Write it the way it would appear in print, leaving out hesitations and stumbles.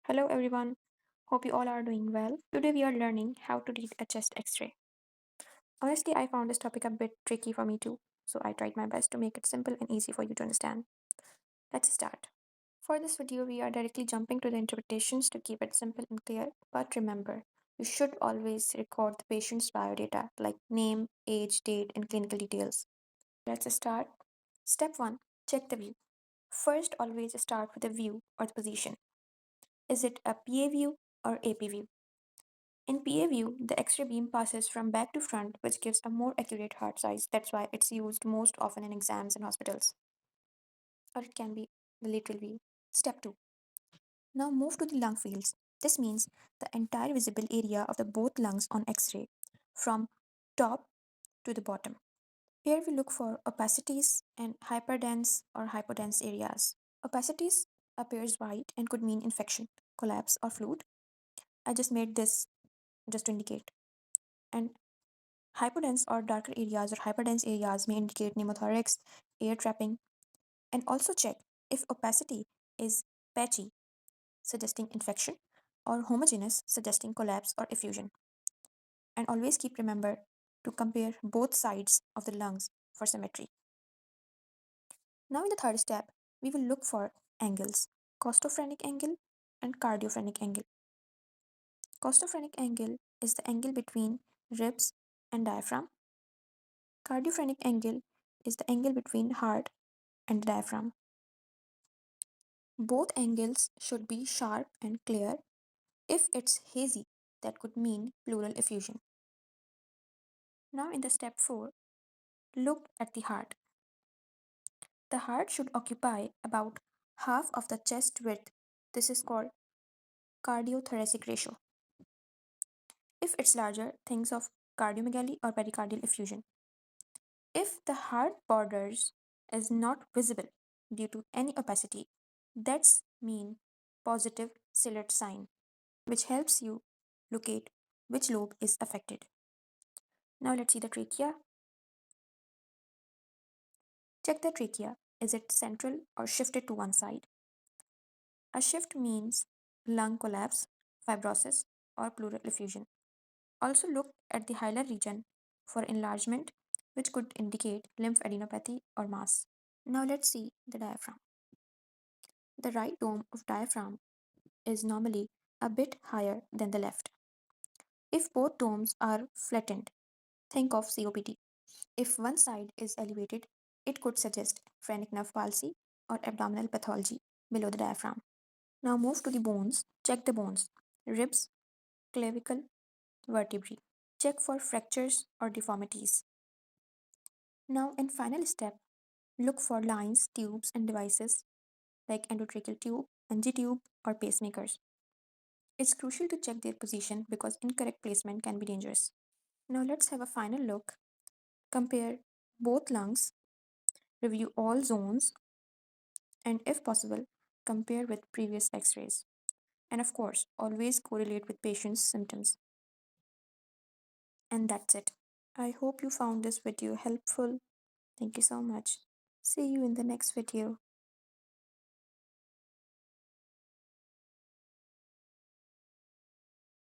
Hello everyone, hope you all are doing well. Today we are learning how to read a chest x ray. Honestly, I found this topic a bit tricky for me too, so I tried my best to make it simple and easy for you to understand. Let's start. For this video, we are directly jumping to the interpretations to keep it simple and clear, but remember, you should always record the patient's biodata like name, age, date, and clinical details. Let's start. Step 1. Check the view. First, always start with the view or the position. Is it a PA view or AP view? In PA view, the X-ray beam passes from back to front, which gives a more accurate heart size. That's why it's used most often in exams in hospitals. Or it can be the lateral view. Step 2. Now move to the lung fields. This means the entire visible area of the both lungs on X-ray, from top to the bottom. Here we look for opacities and hyperdense or hypodense areas. Opacities appears white and could mean infection, collapse, or fluid. I just made this just to indicate. And hypodense or darker areas or hyperdense areas may indicate pneumothorax, air trapping, and also check if opacity is patchy, suggesting infection, or homogeneous, suggesting collapse or effusion. And always keep remember to compare both sides of the lungs for symmetry. Now in the third step, we will look for angles, costophrenic angle and cardiophrenic angle. Costophrenic angle is the angle between ribs and diaphragm. Cardiophrenic angle is the angle between heart and diaphragm. Both angles should be sharp and clear. If it's hazy, that could mean pleural effusion. Now in the step 4, look at the heart. The heart should occupy about half of the chest width. This is called cardiothoracic ratio. If it's larger, think of cardiomegaly or pericardial effusion. If the heart borders is not visible due to any opacity, that's mean positive Sillert sign, which helps you locate which lobe is affected. Now let's see the trachea. Check the trachea. Is it central or shifted to one side? A shift means lung collapse, fibrosis, or pleural effusion. Also look at the hilar region for enlargement, which could indicate lymphadenopathy or mass. Now let's see the diaphragm. The right dome of diaphragm is normally a bit higher than the left. If both domes are flattened, think of COPD. If one side is elevated, it could suggest phrenic nerve palsy or abdominal pathology below the diaphragm. Now move to the bones. Check the bones. Ribs, clavicle, vertebrae. Check for fractures or deformities. Now in final step, look for lines, tubes and devices like endotracheal tube, NG tube or pacemakers. It's crucial to check their position because incorrect placement can be dangerous. Now let's have a final look. Compare both lungs, review all zones, and if possible, compare with previous x rays. And of course, always correlate with patient's symptoms. And that's it. I hope you found this video helpful. Thank you so much. See you in the next video.